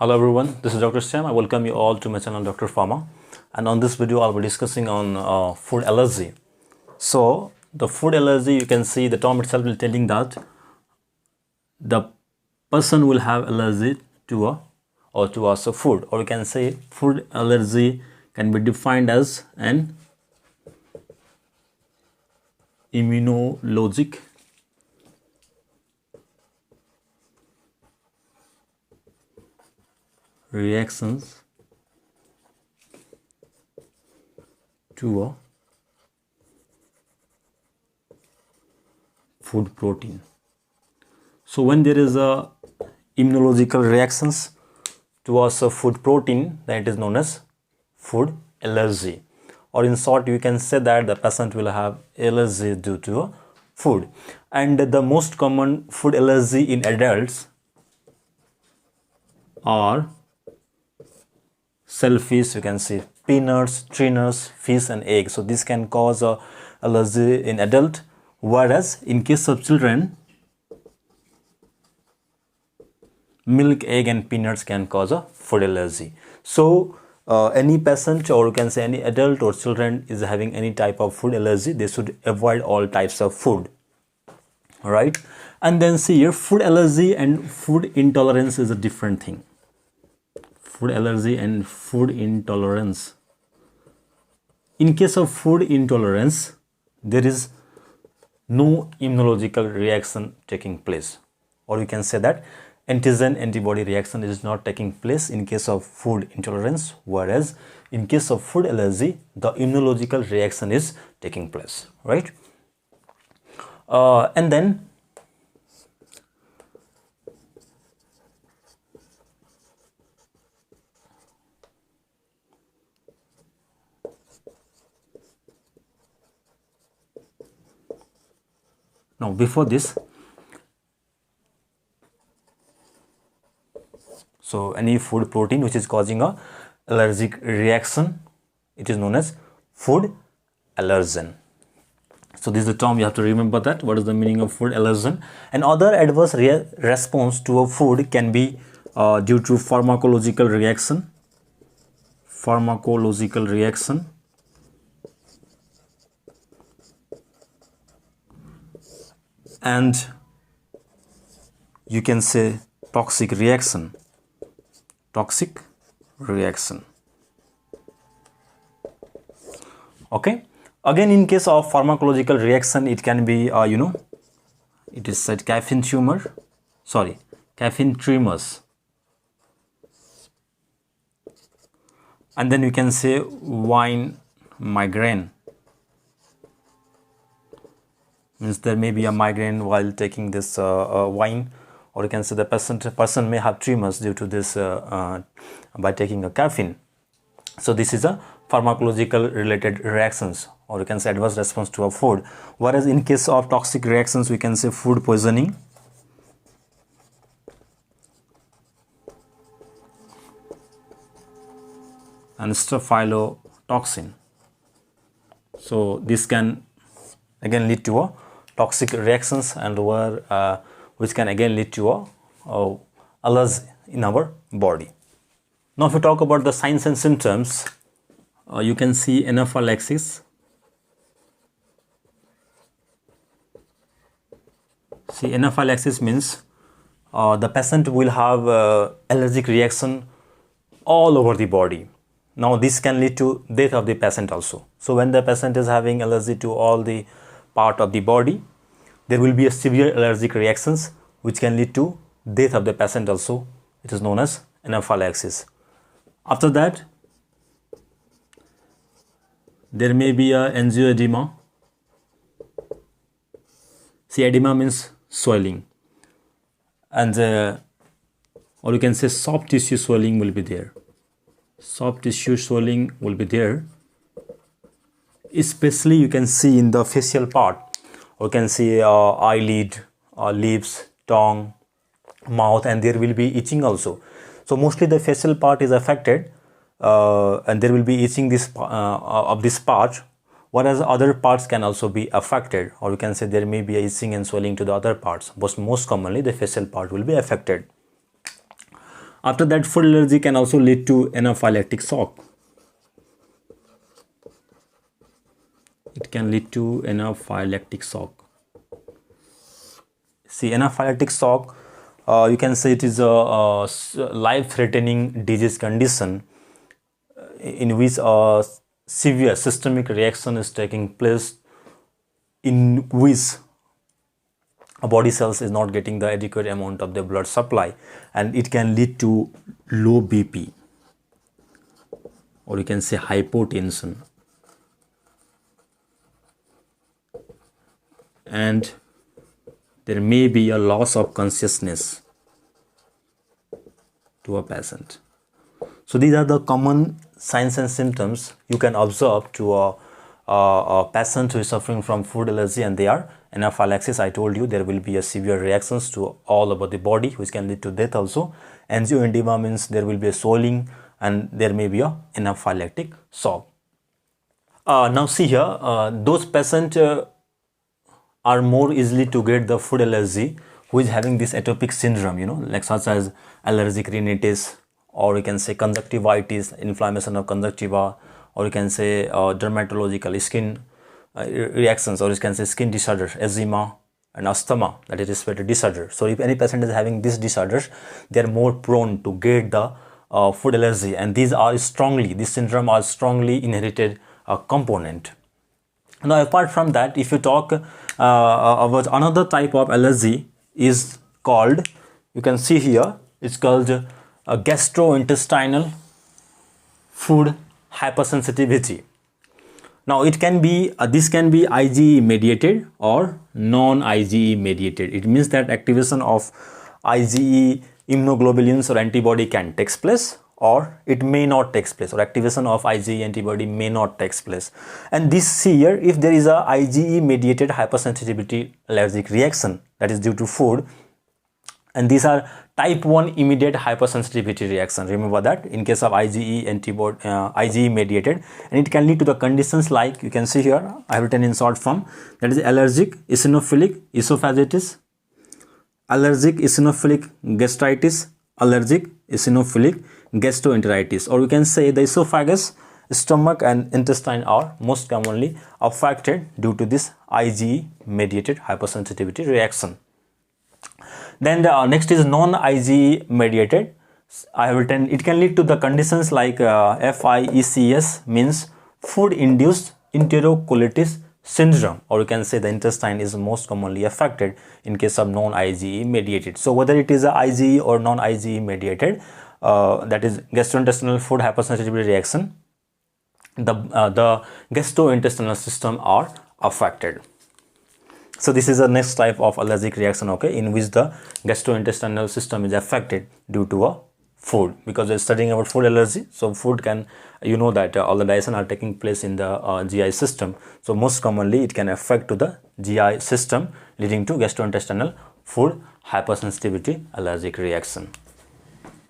Hello everyone, this is Dr.Shyam. I welcome you all to my channel Dr. Pharma, and on this video I'll be discussing on food allergy. So the food allergy, you can see the term itself is telling that the person will have allergy to a food, or you can say food allergy can be defined as an immunologic reactions to a food protein. So when there is a immunological reactions towards a food protein, then it is known as food allergy, or in short you can say that the patient will have allergy due to a food. And the most common food allergy in adults are shellfish, you can see peanuts, tree nuts, fish and eggs. So this can cause a allergy in adult, whereas in case of children, milk, egg and peanuts can cause a food allergy. So any patient, or you can say any adult or children is having any type of food allergy, they should avoid all types of food, right? And then see here, food allergy and food intolerance is a different thing. Food allergy and food intolerance. In case of food intolerance, there is no immunological reaction taking place, or you can say that antigen antibody reaction is not taking place in case of food intolerance, whereas in case of food allergy the immunological reaction is taking place, right? And then now before this, so any food protein which is causing a allergic reaction, it is known as food allergen. So this is the term you have to remember, that what is the meaning of food allergen. And other adverse response to a food can be due to pharmacological reaction, and you can say toxic reaction. Okay, again in case of pharmacological reaction, it can be it is said caffeine tremors, and then you can say wine migraine, means there may be a migraine while taking this wine, or you can say the person may have tremors due to this by taking a caffeine. So this is a pharmacological related reactions, or you can say adverse response to a food. Whereas in case of toxic reactions, we can say food poisoning, and staphylotoxin. So this can again lead to a toxic reactions, and which can again lead to a allergy in our body. Now if we talk about the signs and symptoms, you can see anaphylaxis. See, anaphylaxis means the patient will have allergic reaction all over the body. Now this can lead to death of the patient also. So when the patient is having allergy to all the part of the body, there will be a severe allergic reactions which can lead to death of the patient also. It is known as anaphylaxis. After that, there may be a angioedema. See, edema means swelling, and or you can say soft tissue swelling will be there. Especially you can see in the facial part, or you can see eyelid, lips, tongue, mouth, and there will be itching also. So mostly the facial part is affected, and there will be itching of this part, whereas other parts can also be affected, or you can say there may be itching and swelling to the other parts, but most commonly the facial part will be affected. After that, food allergy can also lead to anaphylactic shock. It can lead to anaphylactic shock. See, anaphylactic shock, you can say it is a life-threatening disease condition in which a severe systemic reaction is taking place, in which a body cells is not getting the adequate amount of the blood supply, and it can lead to low BP, or you can say hypotension, and there may be a loss of consciousness to a patient. So these are the common signs and symptoms you can observe to a patient who is suffering from food allergy, and they are anaphylaxis. I told you there will be a severe reactions to all over the body, which can lead to death also. Angioedema means there will be a swelling, and there may be a anaphylactic shock. Now see here, those patients are more easily to get the food allergy who is having this atopic syndrome, like such as allergic rhinitis, or you can say conjunctivitis, inflammation of conjunctiva, or you can say dermatological skin reactions, or you can say skin disorders, eczema and asthma, that is respiratory disorder. So if any patient is having these disorders, they are more prone to get the food allergy, and this syndrome are strongly inherited component. Now apart from that, if you talk about another type of allergy is called, you can see here, it's called gastrointestinal food hypersensitivity. Now it can be this can be IgE mediated or non-IgE mediated. It means that activation of IgE immunoglobulins or antibody can take place, or it may not take place, or activation of IgE antibody may not take place. And this here, if there is a IgE mediated hypersensitivity allergic reaction that is due to food, and these are type 1 immediate hypersensitivity reaction. Remember that in case of IgE antibody, IgE mediated, and it can lead to the conditions like you can see here, I have written in short form, that is allergic eosinophilic esophagitis, allergic eosinophilic gastritis, allergic eosinophilic gastroenteritis, or we can say the esophagus, stomach and intestine are most commonly affected due to this IgE mediated hypersensitivity reaction. Then the next is non-IgE mediated. I have written it can lead to the conditions like FIECS, means food induced enterocolitis syndrome, or you can say the intestine is most commonly affected in case of non-IgE mediated. So whether it is a IgE or non-IgE mediated, that is gastrointestinal food hypersensitivity reaction, the gastrointestinal system are affected. So this is the next type of allergic reaction, okay, in which the gastrointestinal system is affected due to a food, because we're studying about food allergy. So food can, that all the digestion are taking place in the GI system. So most commonly it can affect to the GI system, leading to gastrointestinal food hypersensitivity allergic reaction.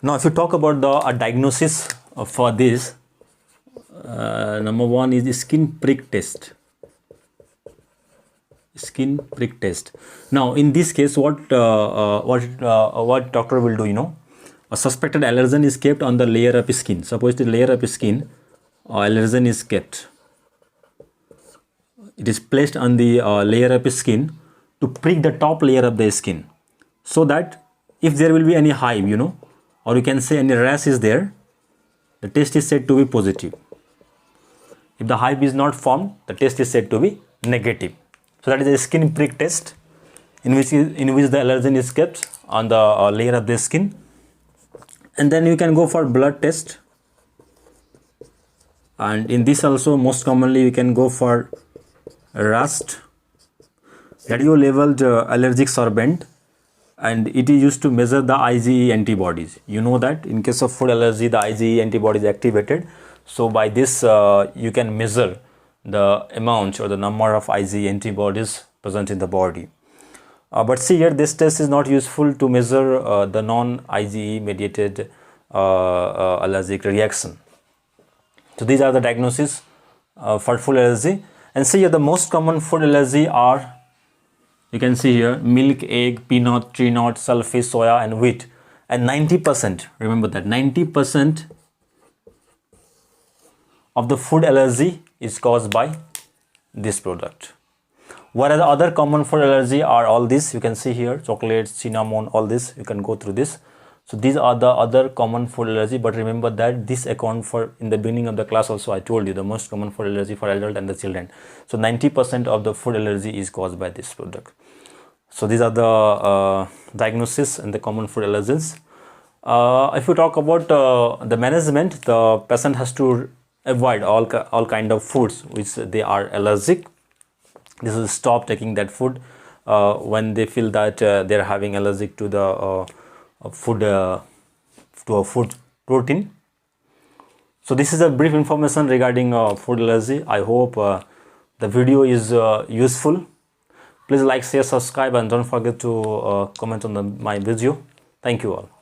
Now if you talk about the diagnosis for this, number one is skin prick test. Skin prick test. Now in this case, what doctor will do, a suspected allergen is kept on the layer of skin. Suppose the layer of skin, allergen is kept. It is placed on the layer of skin to prick the top layer of the skin, so that if there will be any hive, or you can say any rash is there, the test is said to be positive. If the hive is not formed, the test is said to be negative. So that is a skin prick test, in which the allergen is kept on the layer of the skin. And then you can go for blood test, and in this also most commonly you can go for RAST, radio labeled allergic sorbent, and it is used to measure the IgE antibodies. You know that in case of food allergy, the IgE antibody is activated. So by this you can measure the amount or the number of IgE antibodies present in the body. But see here, this test is not useful to measure the non-IgE mediated allergic reaction. So these are the diagnoses for food allergy. And see here, the most common food allergy are, you can see here, milk, egg, peanut, tree nut, shellfish, soya and wheat. and 90%, remember that 90% of the food allergy is caused by this product. What are the other common food allergy are all this, you can see here, chocolates, cinnamon, all this, you can go through this. So these are the other common food allergy, but remember that this account for, in the beginning of the class also I told you, the most common food allergy for adult and the children. So 90% of the food allergy is caused by this product. So these are the diagnosis and the common food allergens. If we talk about the management, the patient has to avoid all kind of foods which they are allergic. This is stop taking that food when they feel that they are having allergic to the food protein. So this is a brief information regarding food allergy. I hope the video is useful. Please like, share, subscribe, and don't forget to comment on my video. Thank you all.